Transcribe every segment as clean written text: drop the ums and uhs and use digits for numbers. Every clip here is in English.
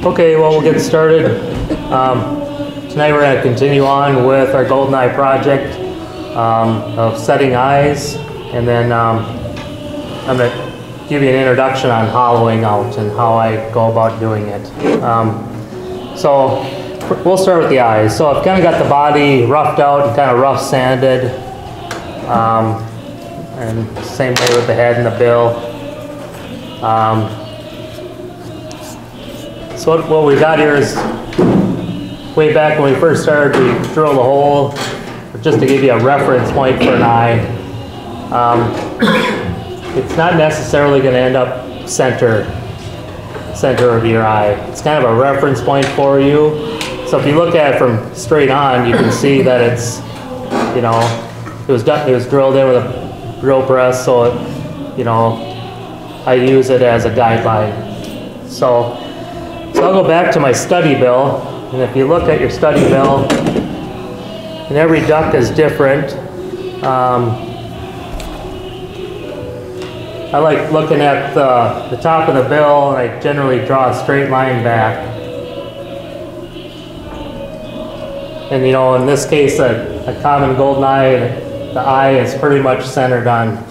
Okay, well, we'll get started. Tonight we're going to continue on with our Golden Eye project of setting eyes, and then I'm going to give you an introduction on hollowing out and how I go about doing it. So we'll start with the eyes. So I've kind of got the body roughed out and kind of rough sanded, and same way with the head and the bill. So what we got here is, way back when we first started, we drilled a hole just to give you a reference point for an eye. It's not necessarily going to end up center of your eye. It's kind of a reference point for you. So if you look at it from straight on, you can see that it's, you know, it was drilled in with a drill press, so it, you know, I use it as a guideline. So I'll go back to my study bill, and if you look at your study bill, and every duck is different. I like looking at the top of the bill, and I generally draw a straight line back. And you know, in this case, a common golden eye, the eye is pretty much centered on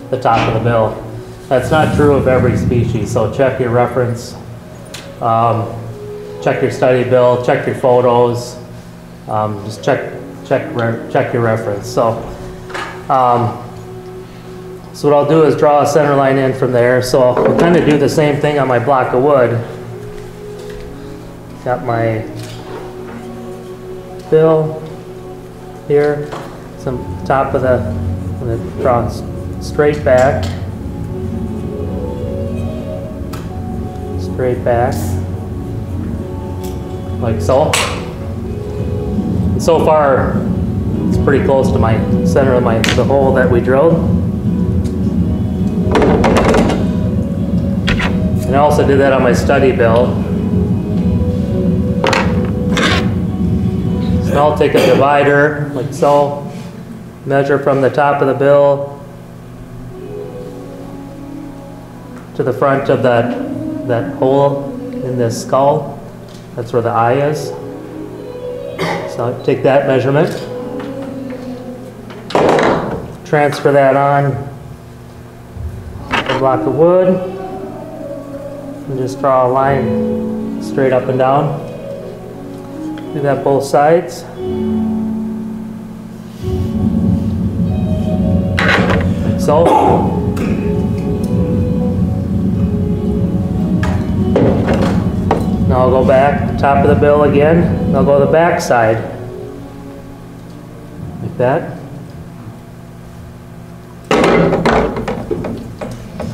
the top of the bill. That's not true of every species, so check your reference. Check your study bill, check your photos, just check your reference. So what I'll do is draw a center line in from there. So I'll kind of do the same thing on my block of wood. Got my bill here, some top of the, I'm going to draw straight back. Straight back, like so. And so far, it's pretty close to my center of the hole that we drilled. And I also did that on my study bill. So now I'll take a divider, like so, measure from the top of the bill to the front of that hole in this skull. That's where the eye is. So I'll take that measurement, transfer that on a block of wood, and just draw a line straight up and down. Do that both sides. Like so. Now I'll go back, top of the bill again, and I'll go to the back side, like that.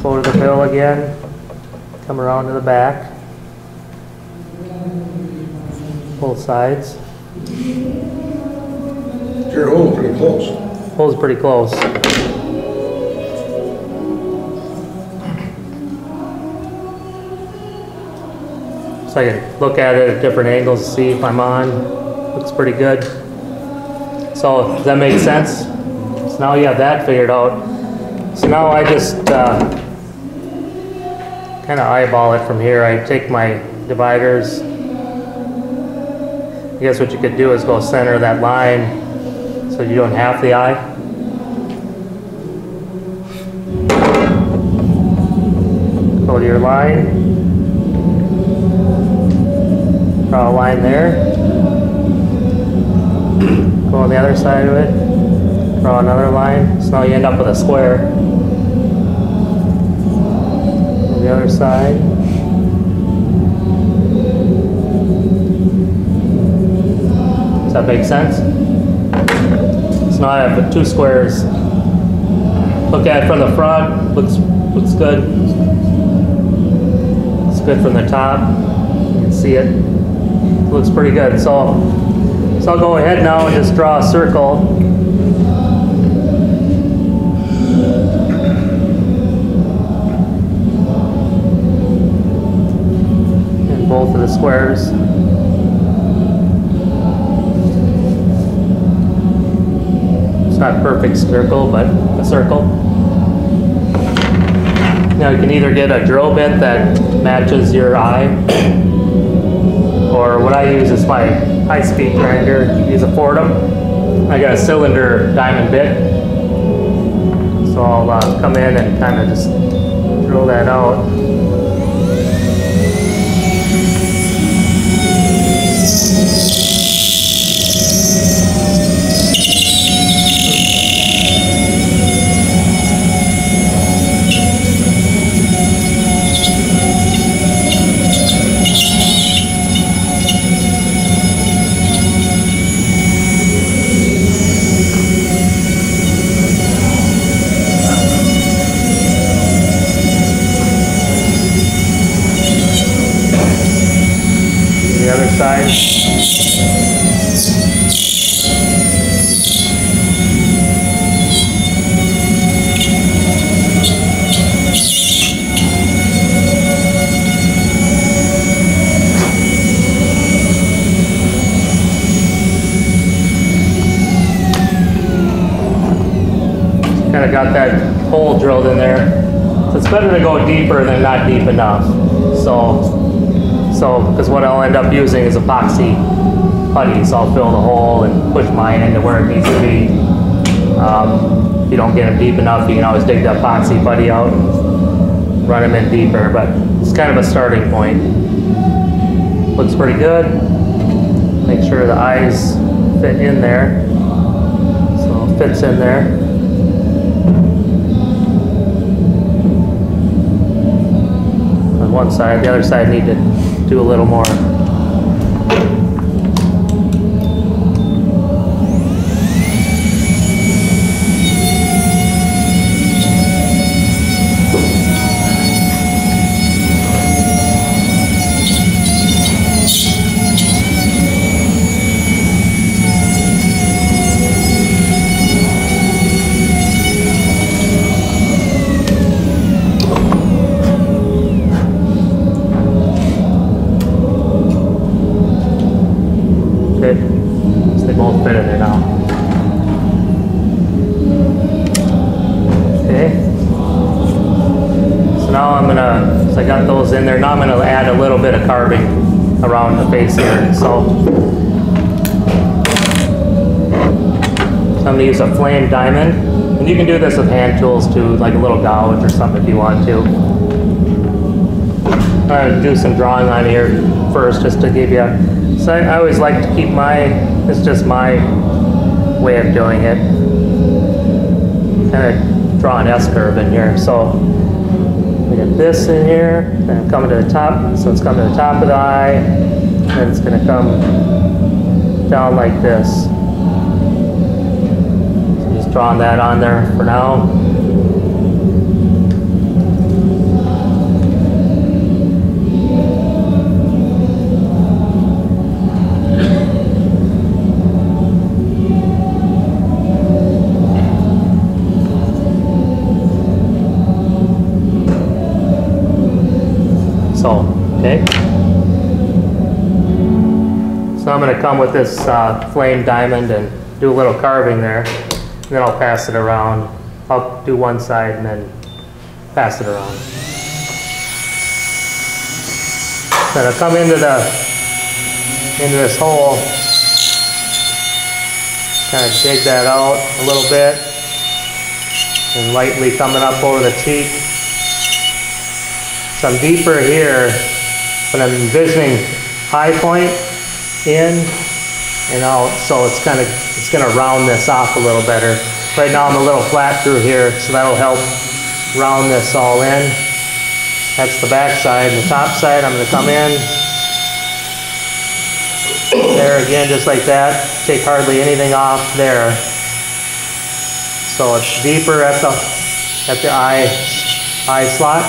Go to the bill again, come around to the back, both sides. Your hole's pretty close. Hole's pretty close. So I can look at it at different angles to see if I'm on. Looks pretty good. So does that make sense? So now you have that figured out. So now I just kind of eyeball it from here. I take my dividers. I guess what you could do is go center that line so you don't have the eye. Go to your line. Draw a line there. Go on the other side of it. Draw another line. So now you end up with a square. On the other side. Does that make sense? So now I have two squares. Look at it from the front. Looks good. It's good from the top. You can see it. Looks pretty good. So I'll go ahead now and just draw a circle. And both of the squares. It's not a perfect circle, but a circle. Now you can either get a drill bit that matches your eye, or what I use is my high-speed grinder. Use a Fordham. I got a cylinder diamond bit, so I'll come in and kind of just drill that out. The other side. Kind of got that hole drilled in there. So it's better to go deeper than not deep enough. Because what I'll end up using is epoxy putty, so I'll fill the hole and push mine into where it needs to be. If you don't get them deep enough, you can always dig the epoxy putty out and run them in deeper, but it's kind of a starting point. Looks pretty good. Make sure the eyes fit in there. So it fits in there. On one side, the other side need to do a little more. So they both fit in there now. Okay. So now so I got those in there. Now I'm gonna add a little bit of carving around the face here. So I'm gonna use a flame diamond. And you can do this with hand tools too, like a little gouge or something if you want to. I'm gonna do some drawing on here first just to give you so I always like to keep it's just my way of doing it. Kind of draw an S-curve in here. So we get this in here, and coming to the top. So it's coming to the top of the eye, and it's going to come down like this. So just drawing that on there for now. Okay. So I'm going to come with this flame diamond and do a little carving there. And then I'll pass it around. I'll do one side and then pass it around. Then I'll come into this hole. Kind of dig that out a little bit. And lightly coming up over the cheek. So I'm deeper here, but I'm envisioning high point in and out, so it's gonna round this off a little better. Right now I'm a little flat through here, so that'll help round this all in. That's the back side. The top side, I'm gonna come in there again, just like that. Take hardly anything off there. So it's deeper at the eye slot.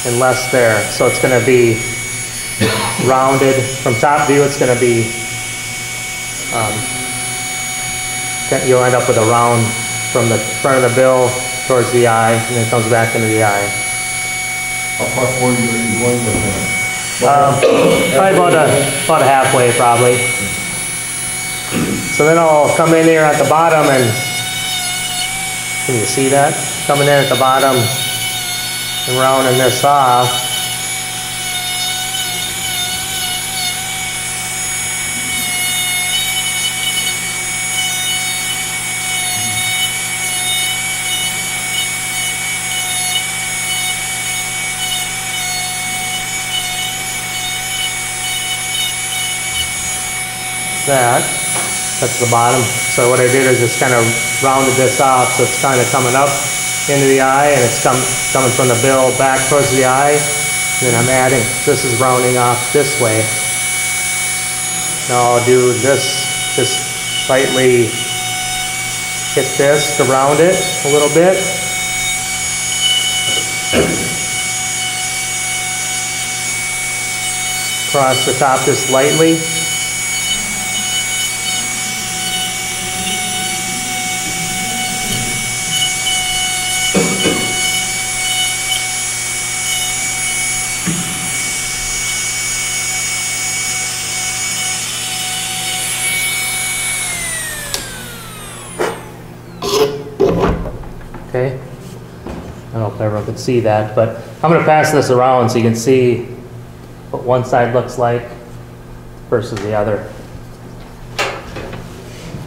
And less there. So it's going to be rounded. From top view, it's going to be, you'll end up with a round from the front of the bill towards the eye, and then it comes back into the eye. How far forward are you going with that? Probably about a halfway probably. So then I'll come in here at the bottom and, can you see that? Coming in at the bottom and rounding this off. That's the bottom. So what I did is just kind of rounded this off so it's kind of coming up into the eye and it's coming from the bill back towards the eye. And then I'm adding, this is rounding off this way. Now I'll do this, just slightly hit this to round it a little bit. Across the top just lightly. Okay, I don't know if everyone could see that, but I'm going to pass this around so you can see what one side looks like versus the other.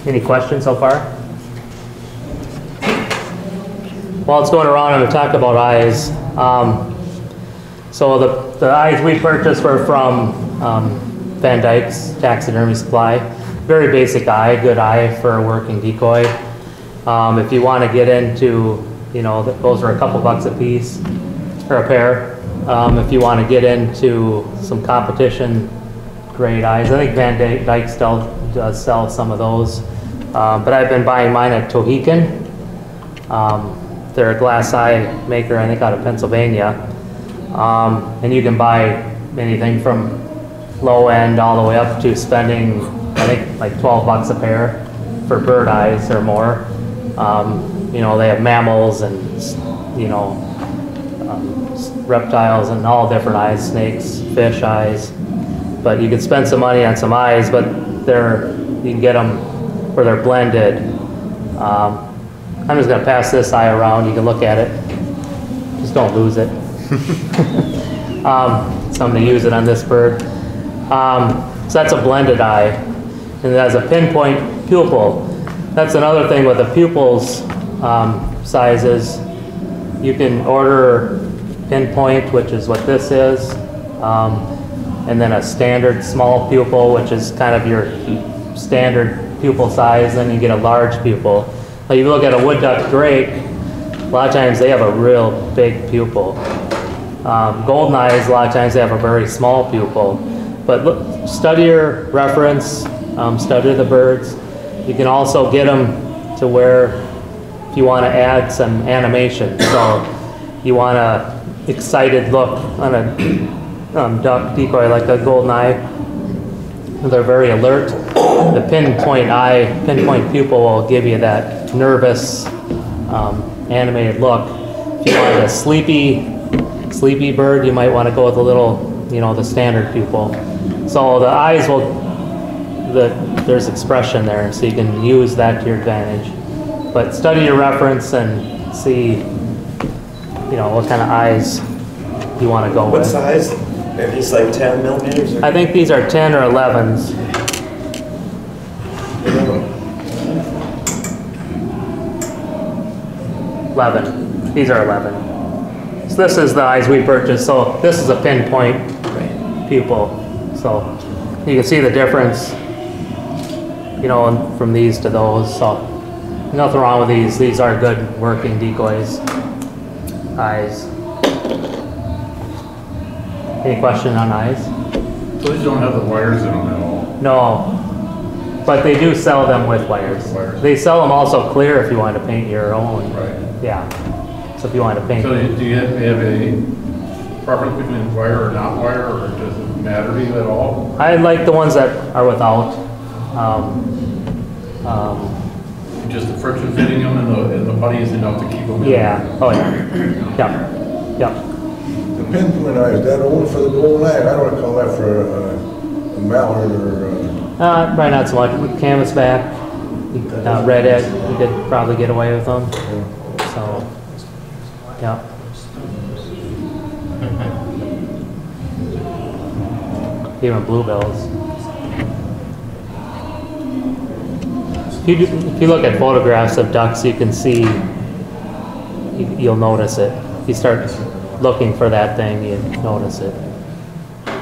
Any questions so far? While it's going around, I'm going to talk about eyes. So the eyes we purchased were from Van Dyke's Taxidermy Supply. Very basic eye, good eye for a working decoy. If you want to get into, you know, those are a couple bucks a piece, or a pair. If you want to get into some competition grade eyes, I think Van Dyke still does sell some of those. But I've been buying mine at Tohickon. They're a glass eye maker, I think out of Pennsylvania. And you can buy anything from low end all the way up to spending, I think, like 12 bucks a pair for bird eyes or more. You know, they have mammals and, you know, reptiles and all different eyes, snakes, fish eyes. But you can spend some money on some eyes, but you can get them where they're blended. I'm just going to pass this eye around. You can look at it. Just don't lose it. So I'm going to use it on this bird. So that's a blended eye. And it has a pinpoint pupil. That's another thing with the pupils sizes. You can order pinpoint, which is what this is, and then a standard small pupil, which is kind of your standard pupil size. Then you get a large pupil. Like if you look at a wood duck drake, a lot of times they have a real big pupil. Golden eyes, a lot of times they have a very small pupil. But look, study your reference, study the birds. You can also get them to where if you want to add some animation. So you want a excited look on a duck decoy like a golden eye. They're very alert. The pinpoint pupil will give you that nervous, animated look. If you want a sleepy bird, you might want to go with a little, you know, the standard pupil. So the eyes there's expression there, so you can use that to your advantage. But study your reference and see, you know, what kind of eyes you want to go with. What size? Are these like 10 millimeters? Or? I think these are 10 or 11s. 11. These are 11. So this is the eyes we purchased. So this is a pinpoint pupil. So you can see the difference, you know, from these to those. So nothing wrong with these. These are good working decoys. Eyes. Any question on eyes? So these don't have the wires in them at all? No, but they do sell them with wires. They sell them also clear if you want to paint your own. Right. Yeah. So if you want to paint. So do you have a preference between wire or not wire, or does it matter to you at all? I like the ones that are without. Just the friction fitting them and the putty is enough to keep them in? Yeah. Oh yeah. Yep. Yep. pinpoint eye, is that only for the golden eye? I don't call that for a mallard or, Probably not so much. With canvasback, redhead, you could probably get away with them. So, yeah. Even bluebills. If you look at photographs of ducks, you can see, you'll notice it. If you start looking for that thing, you notice it.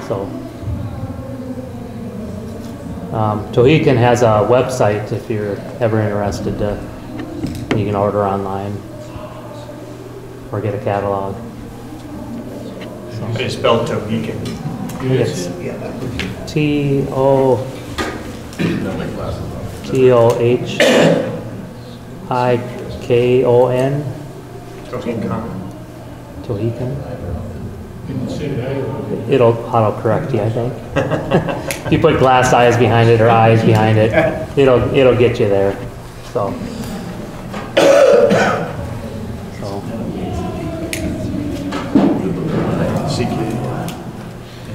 So, Tohican has a website if you're ever interested to, you can order online or get a catalog. How do you spell Tohican? It's Tohoikon. Tohican. It'll autocorrect you, I think. If you put glass eyes behind it or eyes behind it, it'll get you there. So.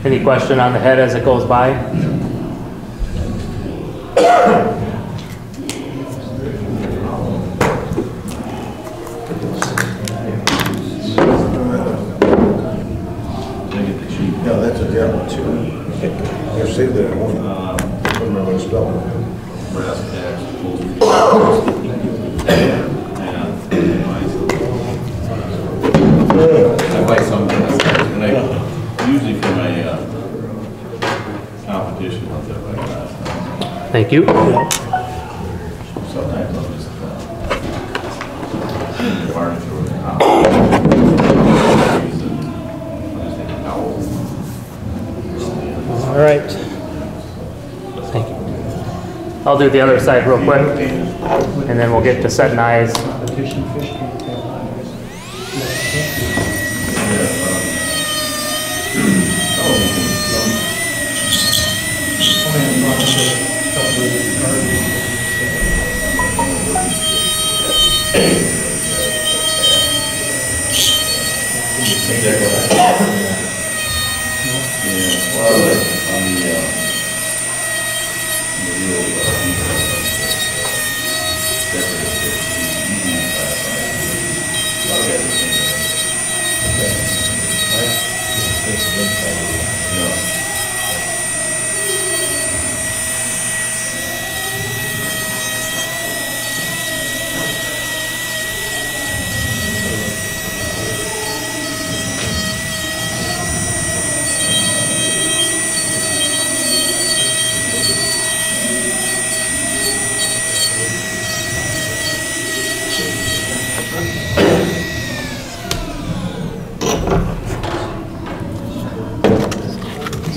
Any question on the head as it goes by? yeah, that's a devil too. I've seen that one. I don't remember what it's spelled. I buy some, and I usually for my competition ones I buy last. Thank you. Sometimes I'll just varnish over the top. All right. Thank you. I'll do the other side real quick, and then we'll get to setting eyes.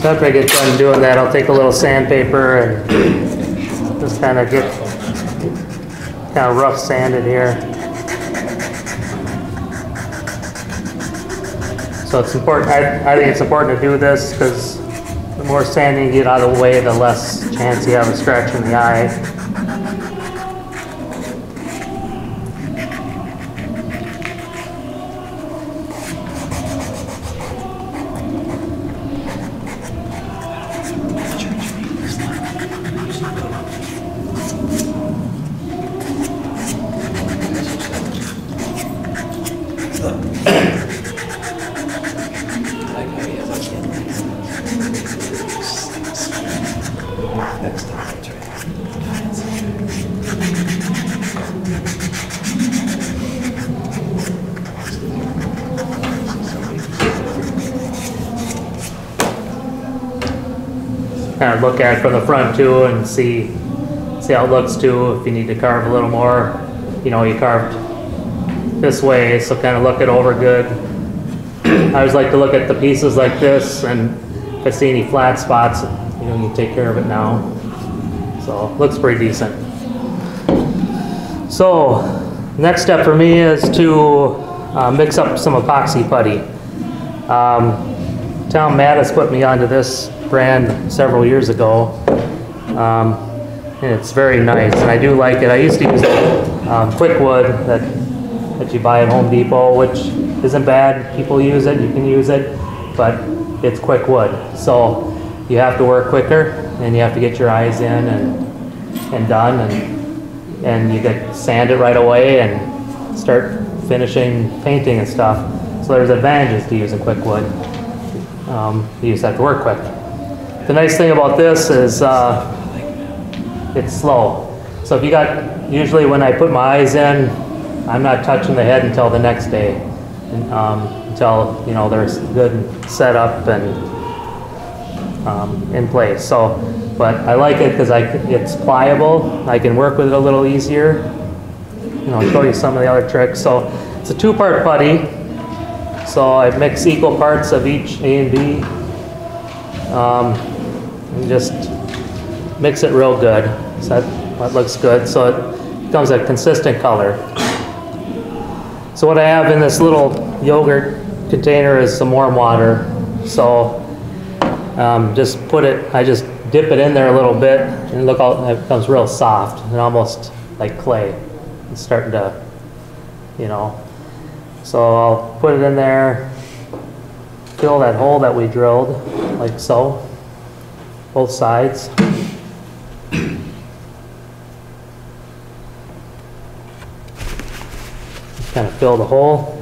So after I get done doing that, I'll take a little sandpaper and just kind of get rough sanded here. So it's important, I think it's important to do this because the more sanding you get out of the way, the less chance you have of scratching the eye. Kind of look at it from the front too and see how it looks too. If you need to carve a little more, you know, you carved this way, so kind of look it over good. I always like to look at the pieces like this, and if I see any flat spots, you know, you take care of it now. So looks pretty decent. So next step for me is to mix up some epoxy putty. Tom Mattis put me onto this brand several years ago, and it's very nice, and I do like it. I used to use Quickwood, that that you buy at Home Depot, which isn't bad. People use it, you can use it, but it's quick wood. So you have to work quicker and you have to get your eyes in and done, and you could sand it right away and start finishing painting and stuff. So there's advantages to using quick wood. You just have to work quick. The nice thing about this is it's slow. So if you got, usually when I put my eyes in, I'm not touching the head until the next day, until they're good and set up and in place. So, but I like it because it's pliable. I can work with it a little easier. I'll show you some of the other tricks. So it's a 2-part putty. So I mix equal parts of each A and B. And just mix it real good. So that looks good. So it becomes a consistent color. So what I have in this little yogurt container is some warm water. So just I just dip it in there a little bit, and look how it becomes real soft and almost like clay. It's starting to, So I'll put it in there, fill that hole that we drilled, like so, both sides. Kind of fill the hole.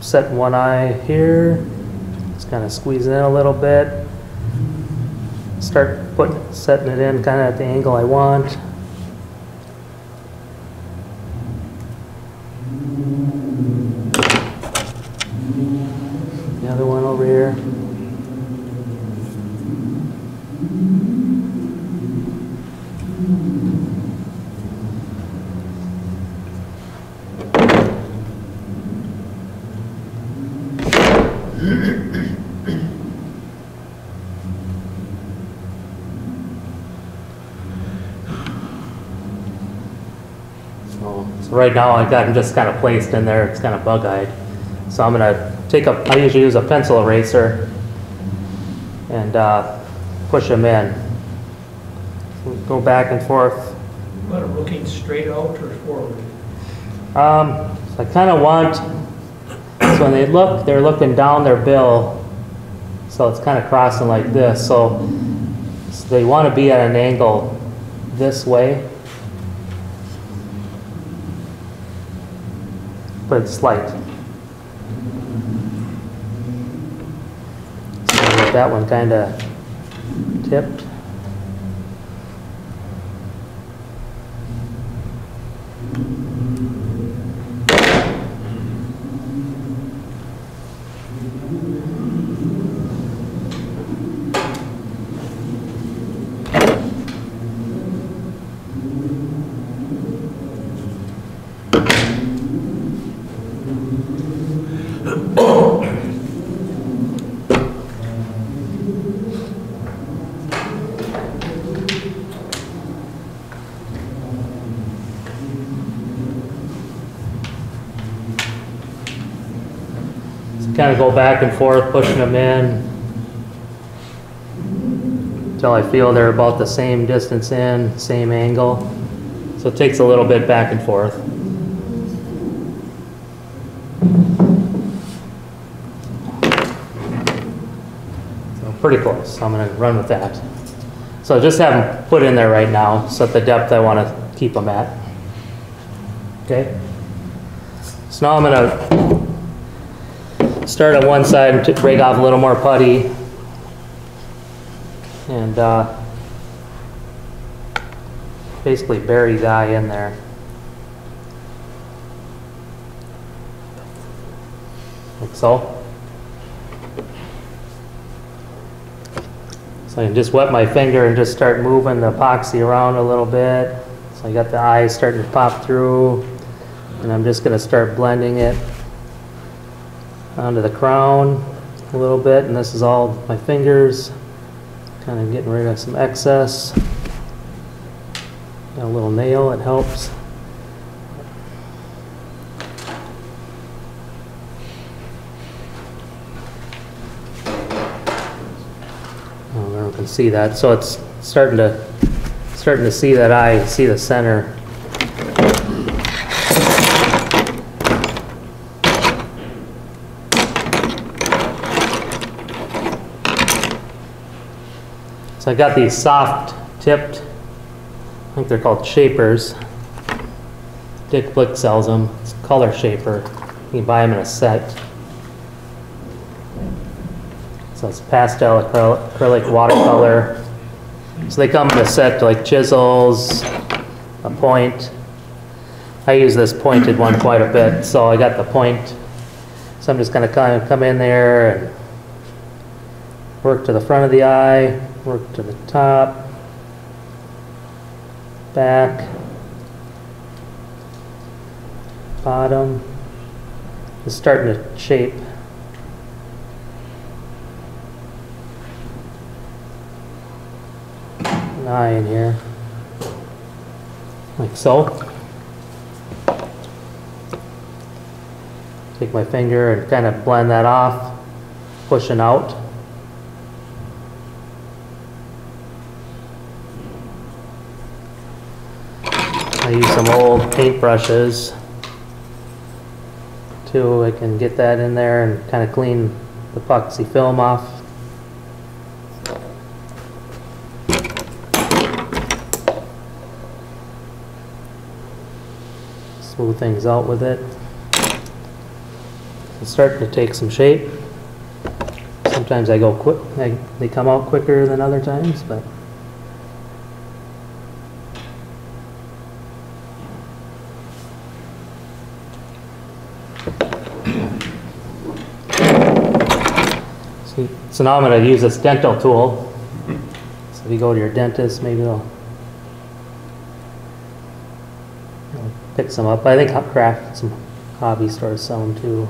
Set one eye here. Just kind of squeeze it in a little bit. Start setting it in kind of at the angle I want. The other one over here. So right now I got them just kind of placed in there. It's kind of bug-eyed. So I'm going to I usually use a pencil eraser and push them in. Go back and forth. But looking straight out or forward? So I kind of want, so when they look, they're looking down their bill, so it's kind of crossing like this. So they want to be at an angle this way, but it's slight. So I get that one kind of tipped. Kind of go back and forth, pushing them in until I feel they're about the same distance in, same angle. So it takes a little bit back and forth. So pretty close. So I'm going to run with that. So just have them put in there right now, so at the depth I want to keep them at. Okay. So now I'm going to start on one side and break off a little more putty, and basically bury the eye in there. Like so. So I can just wet my finger and just start moving the epoxy around a little bit. So I got the eyes starting to pop through, and I'm just going to start blending it onto the crown a little bit, and this is all my fingers, kind of getting rid of some excess. Got a little nail, it helps. Oh, everyone can see that. So it's starting to see that eye, see the center. So I got these soft tipped, I think they're called shapers. Dick Blick sells them. It's a color shaper. You can buy them in a set. So it's pastel acrylic watercolor. So they come in a set like chisels, a point. I use this pointed one quite a bit, so I got the point. So I'm just going to kind of come in there and work to the front of the eye, work to the top, back, bottom. It's starting to shape. An eye in here, like so. Take my finger and kind of blend that off, pushing out. I use some old paint brushes too. I can get that in there and kind of clean the epoxy film off. Smooth things out with it. It's starting to take some shape. Sometimes I go quick, they come out quicker than other times, but so now I'm going to use this dental tool. So if you go to your dentist, maybe they'll pick some up. I think Craft, some hobby stores sell them too.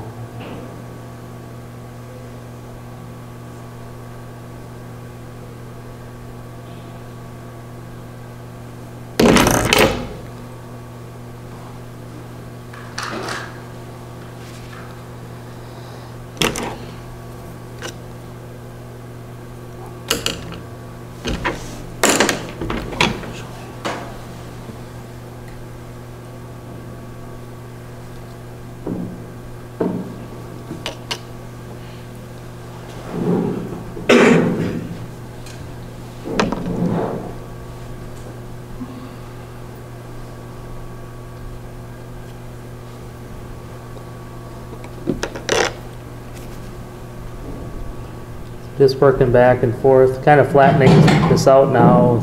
Just working back and forth, kind of flattening this out now.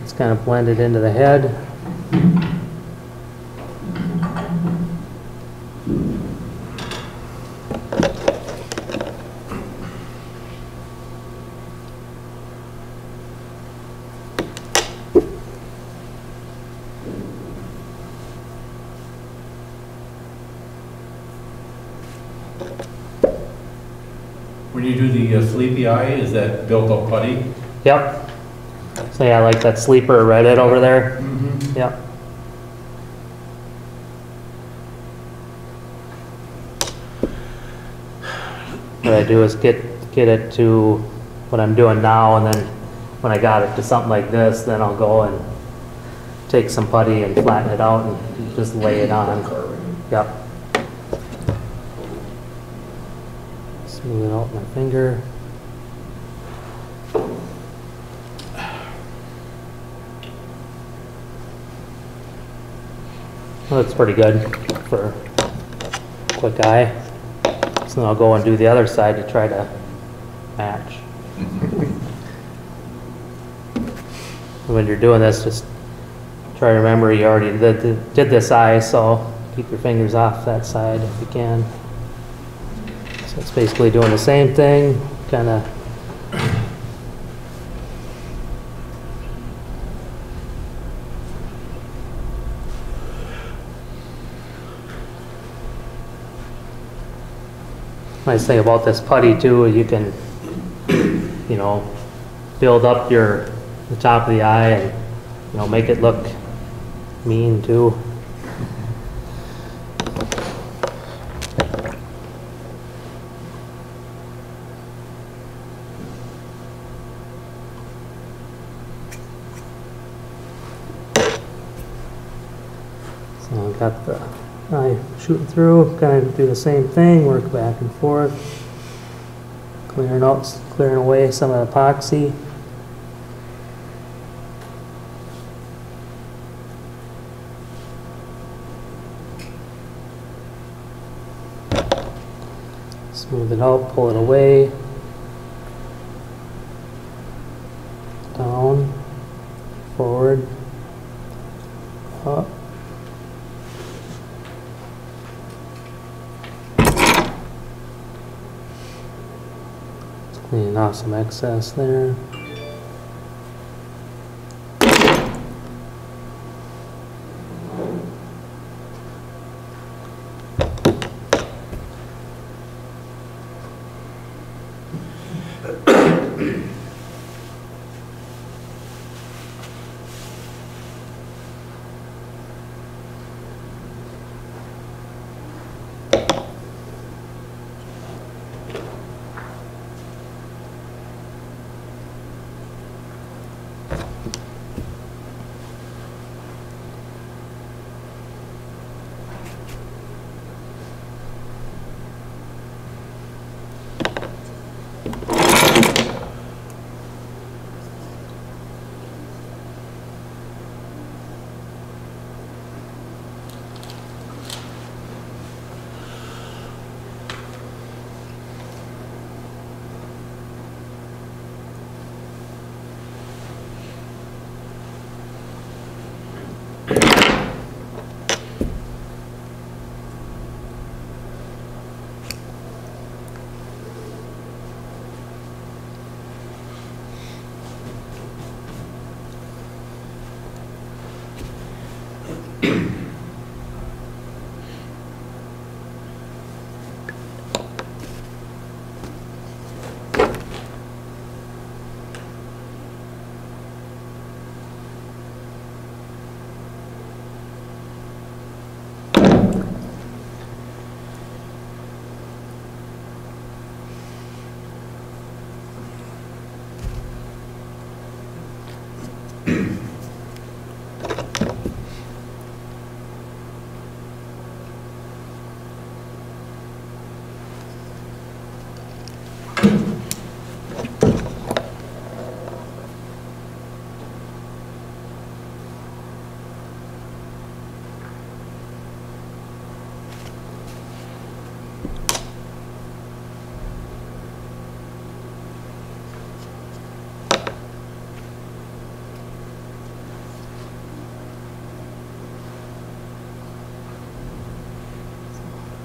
It's kind of blended into the head. When you do the sleepy eye, is that built up putty? Yep. So yeah, like that sleeper Reddit over there. Yep. What I do is get it to what I'm doing now, and then when I got it to something like this, then I'll go and take some putty and flatten it out and just lay it on. Yep. Smooth it out with my finger. Well, looks pretty good for a quick eye. So then I'll go and do the other side to try to match. When you're doing this, just try to remember you already did this eye, so keep your fingers off that side if you can. So it's basically doing the same thing, kind of. Nice thing about this putty too, you can, you know, build up the top of the eye and, you know, make it look mean too. So I've got the eye shooting through, kind of do the same thing, work back and forth, clearing away some of the epoxy. Smooth it out, pull it away. Down, forward, up. Clean off some excess there.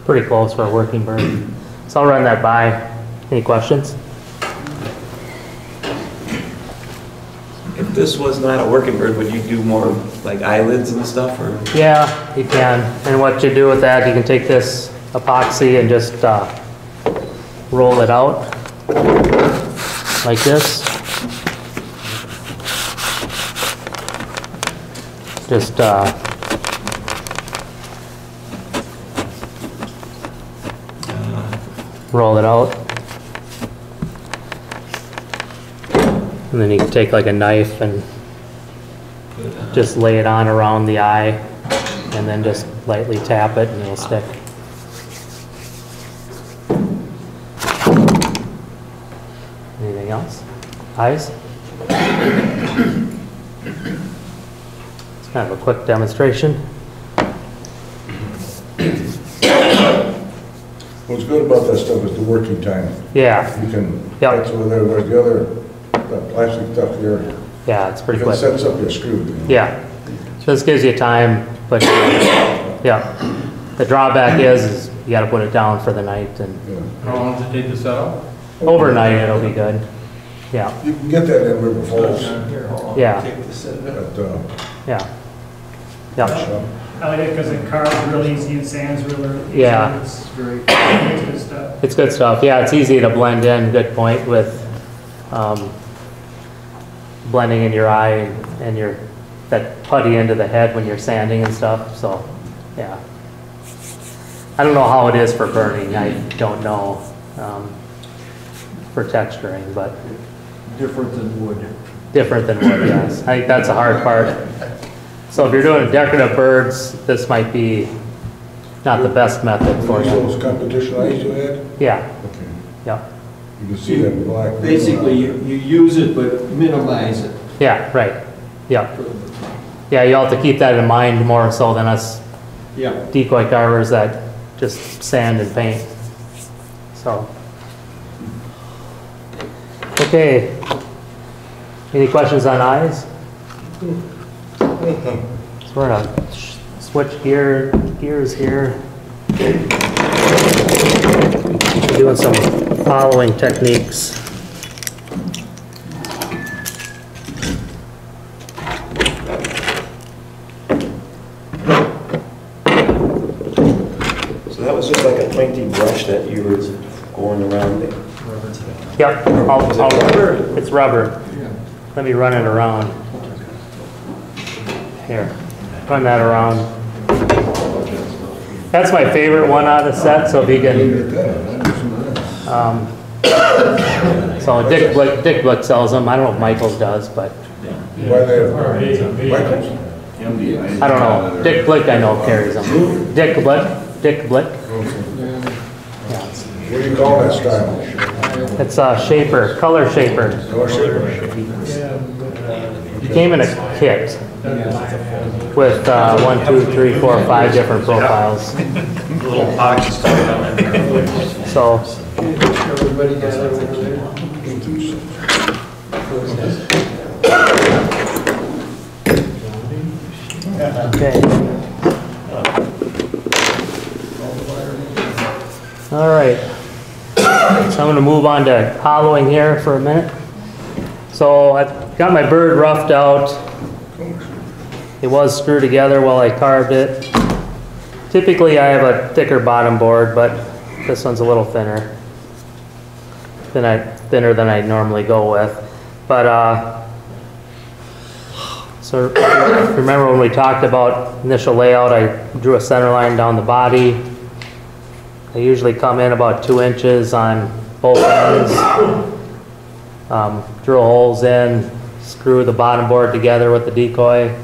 Pretty close for a working bird. So I'll run that by. Any questions? If this was not a working bird, would you do more like eyelids and stuff, or? Yeah, you can. And what you do with that, you can take this epoxy and just roll it out like this. Just roll it out. And then you can take like a knife and just lay it on around the eye and then just lightly tap it and it'll stick. Anything else? Eyes? It's kind of a quick demonstration. What's good about that stuff is the working time. Yeah, You can, Yep. that's over there, whereas the other, that plastic stuff here, yeah, it's pretty if it quick. sets up your screw. Yeah, this gives you time, but yeah. The drawback is you gotta put it down for the night and How long does it take to set up? overnight it'll be good. Yeah, You can get that in River Falls yeah, at, yeah. Yeah, shop. I like it because it carves real easy and sands real easy. Yeah. It's very, it's good stuff. it's good stuff. Yeah, it's easy to blend in, good point, with blending in your eye and your, that putty into the head when you're sanding and stuff, so, yeah. I don't know how it is for burning, I don't know, for texturing, but Different than wood. different than wood, yes. I think that's a hard part. So if you're doing decorative birds, this might be not the best method for you. Those competition eyes you had? Yeah, Okay. yeah, You can see that black. Basically, you use it, but minimize it. yeah, right, yeah. Yeah, you have to keep that in mind more so than us Yeah. decoy carvers that just sand and paint. So, Okay. Any questions on eyes? So we're gonna switch gears here. Doing some following techniques. So that was just like a pointy brush that you were going around there. Yep, it's rubber. Let me run it around. Here, run that around. That's my favorite one out of the set, so if you can. So Dick Blick sells them. I don't know if Michaels does, but Why they, Michaels? I don't know. Dick Blick I know carries them. Dick Blick. Yeah. What do you call that style? It's a shaper, color shaper. Color shaper? It came in a kit with 1, 2, 3, 4, 5 different profiles. Little box stuff down there. So Everybody got it over there? okay. All right. So I'm going to move on to hollowing here for a minute. So I've got my bird roughed out. It was screwed together while I carved it. Typically I have a thicker bottom board, but this one's a little thinner than I normally go with. But so remember when we talked about initial layout, I drew a center line down the body. I usually come in about 2 inches on both ends, drill holes in, screw the bottom board together with the decoy,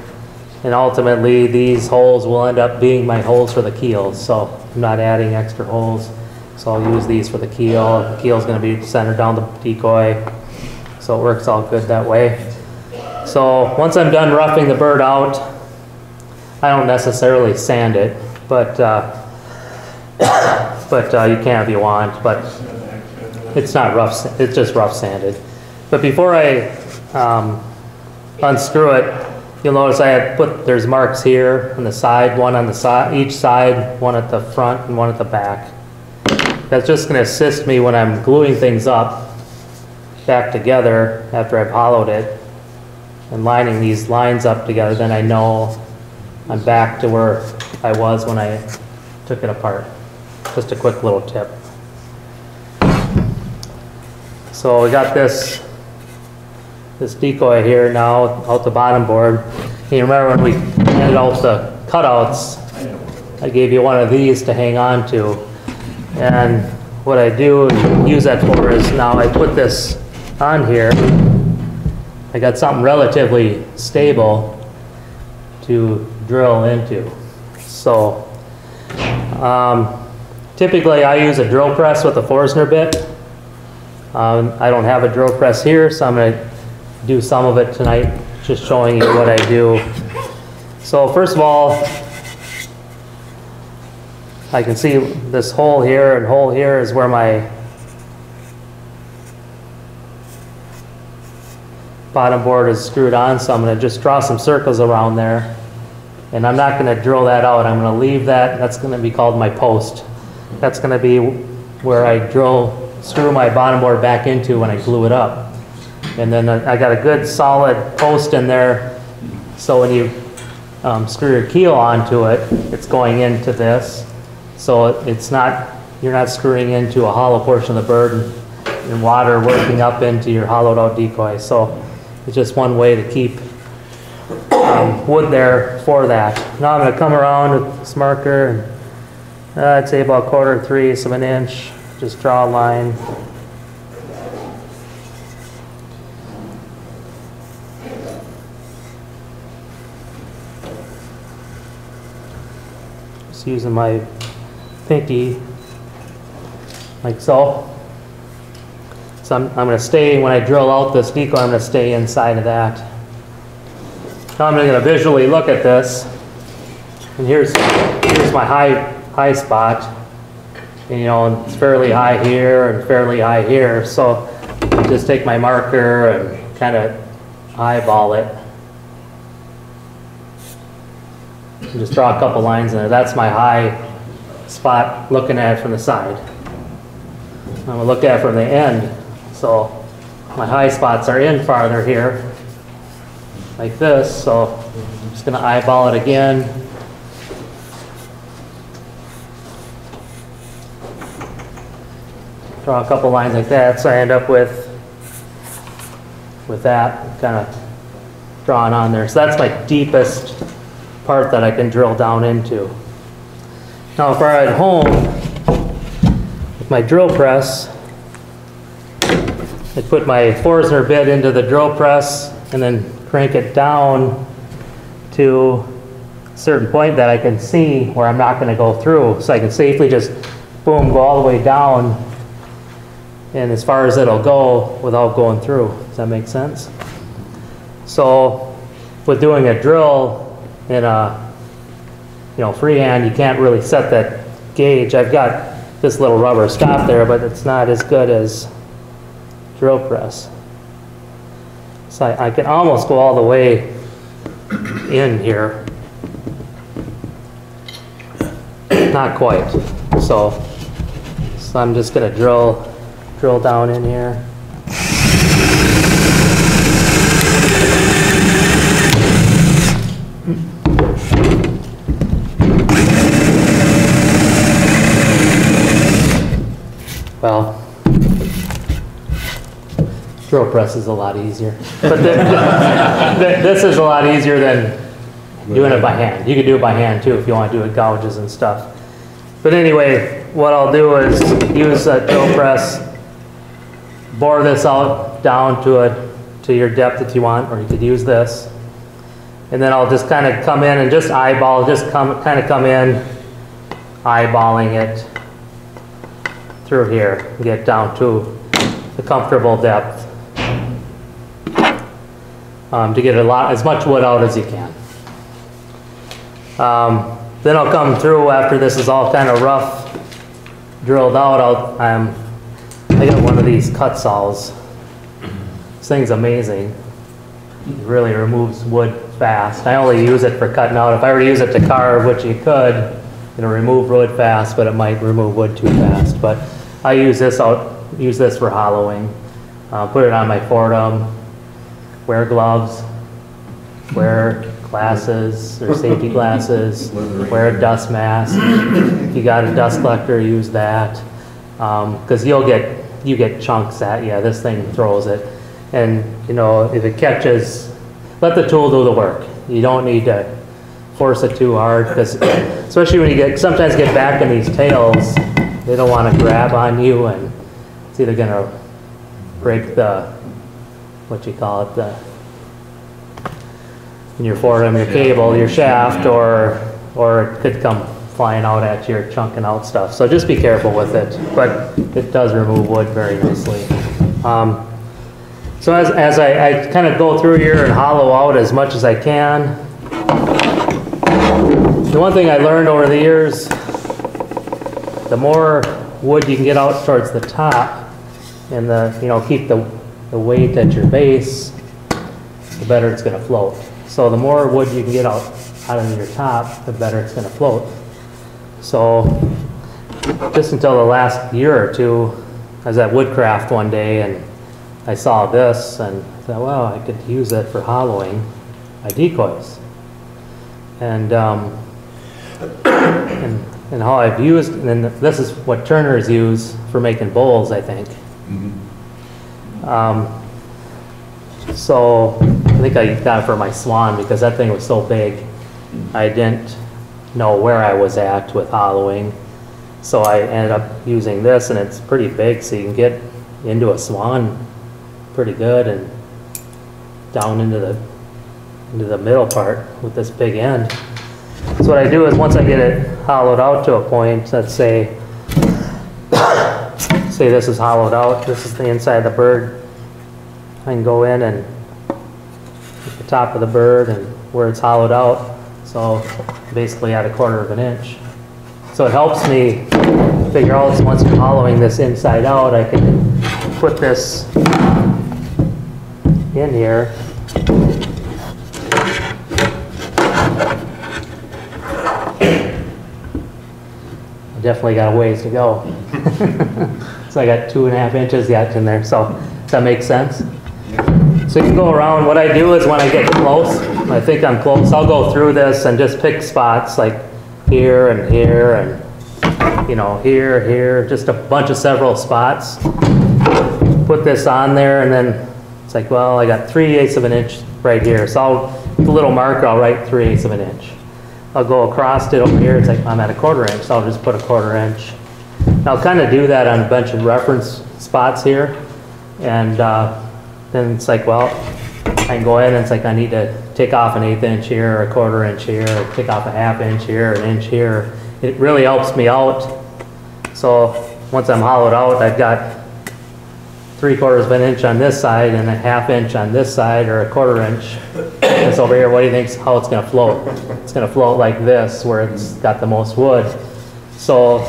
and ultimately these holes will end up being my holes for the keels, so I'm not adding extra holes. So I'll use these for the keel. The keel's going to be centered down the decoy, so it works all good that way. So once I'm done roughing the bird out, I don't necessarily sand it, but you can if you want, but it's not rough, it's just rough sanded. But before I unscrew it, you'll notice there's marks here on the side, one on the side, each side, one at the front and one at the back. That's just going to assist me when I'm gluing things up back together after I've hollowed it and lining these lines up together. Then I know I'm back to where I was when I took it apart. Just a quick little tip. So we got this decoy here now out the bottom board. And you remember when we handed out the cutouts, I gave you one of these to hang on to. And what I do use that for is now I put this on here. I got something relatively stable to drill into. So typically I use a drill press with a Forstner bit. I don't have a drill press here, so I'm going to do some of it tonight, just showing you what I do. So first of all, I can see this hole here, and hole here is where my bottom board is screwed on, so I'm going to just draw some circles around there. And I'm not going to drill that out. I'm going to leave that. That's going to be called my post. That's going to be where I screw my bottom board back into when I glue it up. And then I got a good solid post in there, so when you screw your keel onto it, it's going into this. So you're not screwing into a hollow portion of the bird and water working up into your hollowed out decoy. So it's just one way to keep wood there for that. Now I'm going to come around with this marker, and I'd say about 1/4 of an inch, just draw a line. Just using my pinky, like so. So I'm going to stay, when I drill out this decoy, I'm going to stay inside of that. Now I'm going to visually look at this, and here's my high spot. And, you know, it's fairly high here and fairly high here. So Just take my marker and kind of eyeball it. And just draw a couple lines in it. That's my high spot looking at it from the side. I'm going to look at it from the end. So my high spots are in farther here, like this. So I'm just going to eyeball it again. Draw a couple lines like that, so I end up with that kind of drawn on there. So that's my deepest part that I can drill down into. Now if we're at home, with my drill press, I put my Forstner bit into the drill press and then crank it down to a certain point that I can see where I'm not going to go through. So I can safely just, boom, go all the way down and as far as it'll go without going through. Does that make sense? So with doing a drill in a freehand, you can't really set that gauge. I've got this little rubber stop there, but it's not as good as drill press. So I can almost go all the way in here. Not quite. So I'm just going to drill down in here. Well, drill press is a lot easier, but this is a lot easier than doing it by hand. You can do it by hand too if you want to do it gouges and stuff. But anyway, what I'll do is use a drill press, bore this out down to your depth that you want, or you could use this. And then I'll just kind of come in and just eyeball, kind of come in, eyeballing it through here, get down to the comfortable depth to get as much wood out as you can. Then I'll come through after this is all kind of rough, drilled out. I got one of these cut saws. This thing's amazing. It really removes wood fast. I only use it for cutting out. If I were to use it to carve, which you could, it'll remove wood fast, but it might remove wood too fast. But I use this for hollowing. Put it on my Fordham. Wear gloves. Wear glasses or safety glasses. Wear a dust mask. If you got a dust collector, use that. Because you get chunks at you. This thing throws it. And if it catches, let the tool do the work. You don't need to force it too hard, because especially when you sometimes get back in these tails, they don't want to grab on you, and it's either going to break in your Fordham, your cable, your shaft, or it could come flying out at you or chunking out stuff. So just be careful with it, but it does remove wood very nicely. So as I kind of go through here and hollow out as much as I can, the one thing I learned over the years, the more wood you can get out towards the top and keep the weight at your base, the better it's going to float. So the more wood you can get out of your top, the better it's going to float. So just until the last year or two, I was at Woodcraft one day and I saw this and I thought, well, I could use it for hollowing my decoys. And how I've used, and this is what turners use for making bowls, I think. So I think I got it for my Swan because that thing was so big. I didn't know where I was at with hollowing. So I ended up using this, and it's pretty big, so you can get into a Swan pretty good and down into the middle part with this big end. So what I do is once I get it hollowed out to a point, let's say this is hollowed out, this is the inside of the bird, I can go in and at the top of the bird and where it's hollowed out, so basically at 1/4 of an inch. So it helps me figure out once I'm hollowing this inside out, I can put this in here. I definitely got a ways to go. So I got 2.5 inches yet in there, so does that make sense? So you can go around. What I do is when I get close, I think I'm close, I'll go through this and just pick spots like here and here and, you know, here, just a bunch of several spots. Put this on there and then it's like, well, I got 3/8 of an inch right here. So I'll, with a little marker, I'll write 3/8 of an inch. I'll go across it over here, it's like I'm at 1/4 inch, so I'll just put 1/4 inch. And I'll kind of do that on a bunch of reference spots here. And then it's like, well, I can go ahead and it's like I need to take off an 1/8 inch here, or 1/4 inch here, or take off a 1/2 inch here, an inch here. It really helps me out. So once I'm hollowed out, I've got 3/4 of an inch on this side and a 1/2 inch on this side, or 1/4 inch. This over here, what do you think how it's going to float? It's going to float like this, where it's got the most wood. So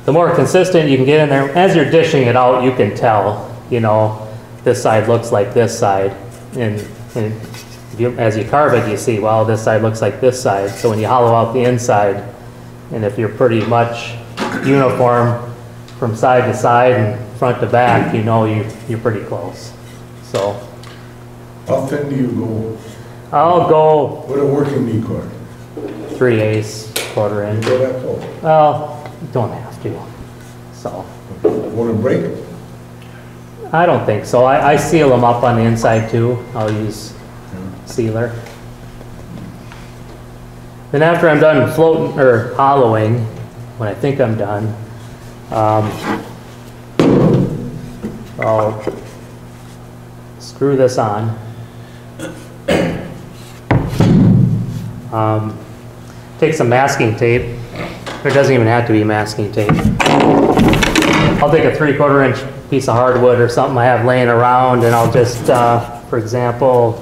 the more consistent you can get in there, as you're dishing it out, you can tell, you know, this side looks like this side. And as you carve it, you see, well, this side looks like this side. So when you hollow out the inside, and if you're pretty much uniform from side to side and front to back, you know you're pretty close. So How thin do you go I'll go with a working knee cord? 3/8, 1/4 inch. Go that close. Well, you don't have to. So Want to break it? I don't think so. I seal them up on the inside too. I'll use sealer. Then after I'm done floating or hollowing, when I think I'm done, I'll screw this on. Take some masking tape. There doesn't even have to be masking tape. I'll take a 3/4 inch piece of hardwood or something I have laying around, and I'll just, for example,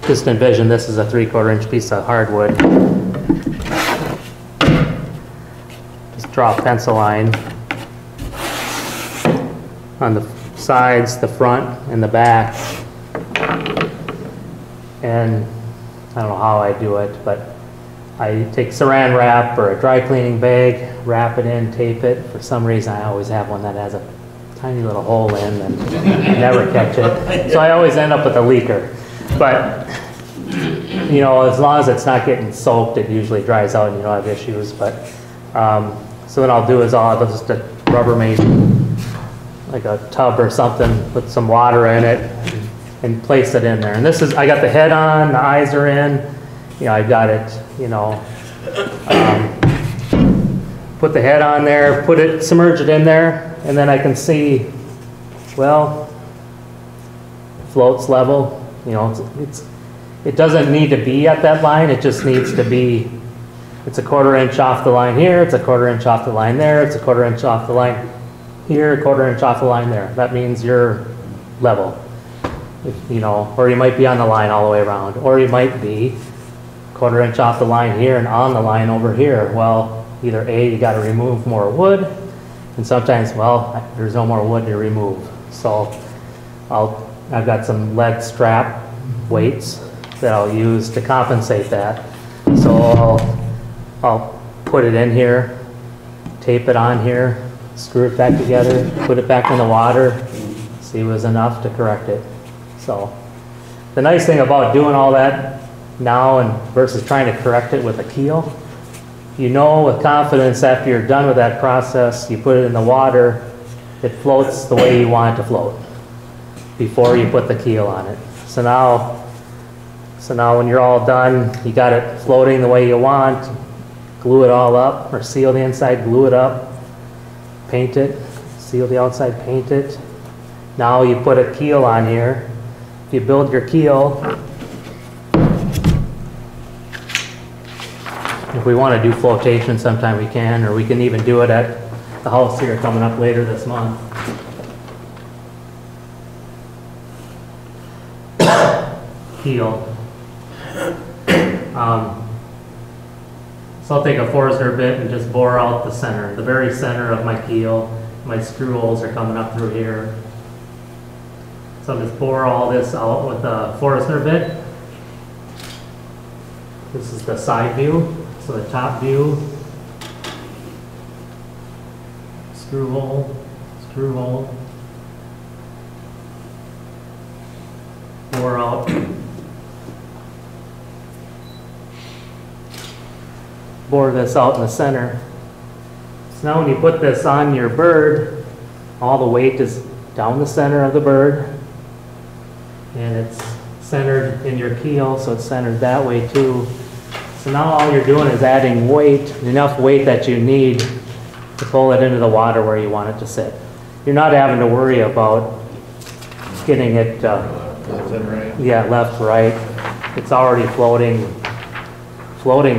just envision this as a 3/4 inch piece of hardwood. Just draw a pencil line on the sides, the front, and the back. And I don't know how I do it, but I take saran wrap or a dry cleaning bag, wrap it in, tape it. For some reason, I always have one that has a tiny little hole in and never catch it. So I always end up with a leaker. But, you know, as long as it's not getting soaked, it usually dries out and you don't have issues. But, so what I'll do is I'll have just a Rubbermaid, like a tub or something, put some water in it and place it in there. And this is, I got the head on, the eyes are in. You know, I got it, you know, put the head on there, put it, submerge it in there, and then I can see, well, floats level, you know, it doesn't need to be at that line, it just needs to be, it's a 1/4 inch off the line here, it's a 1/4 inch off the line there, it's a 1/4 inch off the line here, a 1/4 inch off the line there. That means you're level, you know, or you might be on the line all the way around, or you might be 1/4 inch off the line here and on the line over here. Well, either A, you got to remove more wood, and sometimes, well, there's no more wood to remove. So I've got some lead strap weights that I'll use to compensate that. So I'll put it in here, tape it on here, screw it back together, put it back in the water, see if it was enough to correct it. So the nice thing about doing all that now and versus trying to correct it with a keel, you know with confidence after you're done with that process, you put it in the water, it floats the way you want it to float before you put the keel on it. So now when you're all done, you got it floating the way you want, glue it all up or seal the inside, glue it up, paint it, seal the outside, paint it. Now you put a keel on here. If you build your keel, if we want to do flotation sometime we can, or we can even do it at the house here coming up later this month. Keel. So I'll take a Forstner bit and just bore out the center, the very center of my keel, my screw holes are coming up through here. So I'm just bore all this out with a Forstner bit. This is the side view, so the top view. Screw hole, screw hole. Bore out. Bore this out in the center. So now when you put this on your bird, all the weight is down the center of the bird. And it's centered in your keel, so it's centered that way too. So now all you're doing is adding weight, enough weight that you need to pull it into the water where you want it to sit. You're not having to worry about getting it, left, right. It's already floating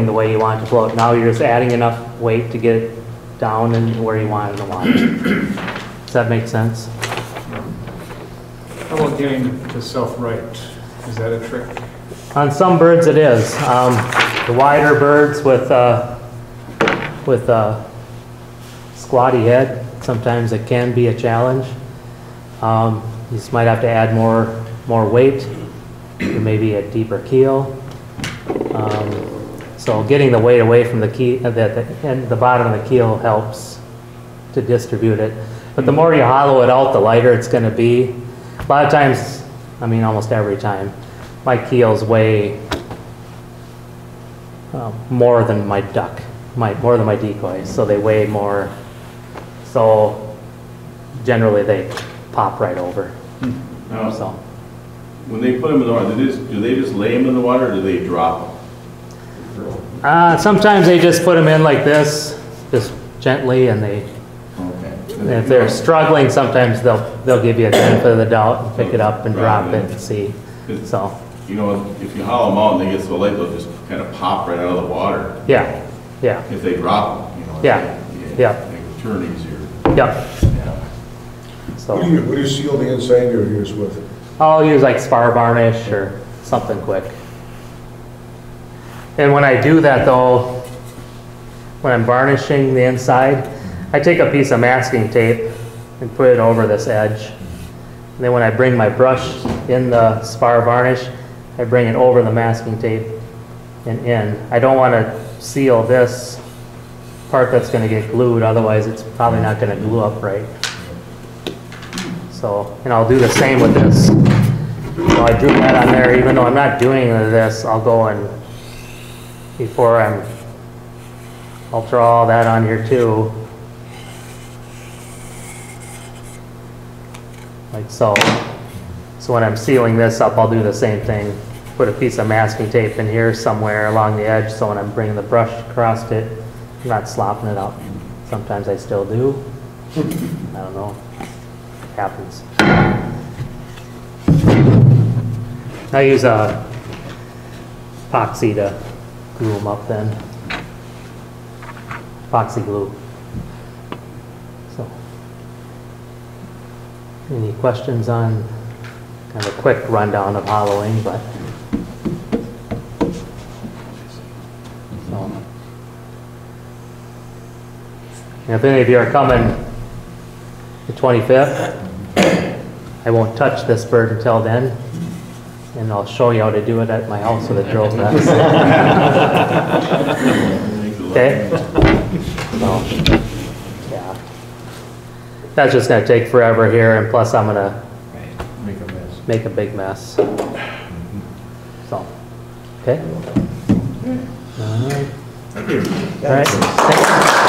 the way you want it to float. Now you're just adding enough weight to get it down and where you want it in the water. Does that make sense? How about getting to self-right? Is that a trick? On some birds it is. The wider birds with squatty head, sometimes it can be a challenge. You just might have to add more weight, or maybe a deeper keel. So getting the weight away from the keel, the bottom of the keel helps to distribute it. But the more you hollow it out, the lighter it's going to be. A lot of times, I mean almost every time, my keels weigh more than my duck, more than my decoys, so they weigh more. So generally they pop right over. Now, So when they put them in the water, do they just lay them in the water, or do they drop them? sometimes they just put them in like this, just gently, and they. Okay. And if they're struggling, sometimes they'll give you a benefit of the doubt and pick it up and drop it and see. So You know, if you hollow them out and they get so light, they'll just kind of pop right out of the water. yeah. If they drop them, you know. Yeah. They Yeah. turn easier. Yep. So What do you seal the inside of your ears with? I'll use like spar varnish or something quick. And when I do that though, when I'm varnishing the inside, I take a piece of masking tape and put it over this edge. And then when I bring my brush in the spar varnish, I bring it over the masking tape and in. I don't want to seal this part that's going to get glued, otherwise it's probably not going to glue up right. So, and I'll do the same with this. So I drew that on there, even though I'm not doing this, I'll go and, I'll draw all that on here too. Like so. So when I'm sealing this up, I'll do the same thing. Put a piece of masking tape in here somewhere along the edge, so when I'm bringing the brush across it, I'm not slopping it up. Sometimes I still do. I don't know. It happens. I use a epoxy to glue them up then. Epoxy glue. So, any questions on kind of a quick rundown of hollowing, but so. And if any of you are coming the 25th, I won't touch this bird until then, and I'll show you how to do it at my house with a drill press. Okay? So, yeah. That's just going to take forever here, and plus I'm going to make a big mess. So, okay? All right. Thank you. All right. Thanks.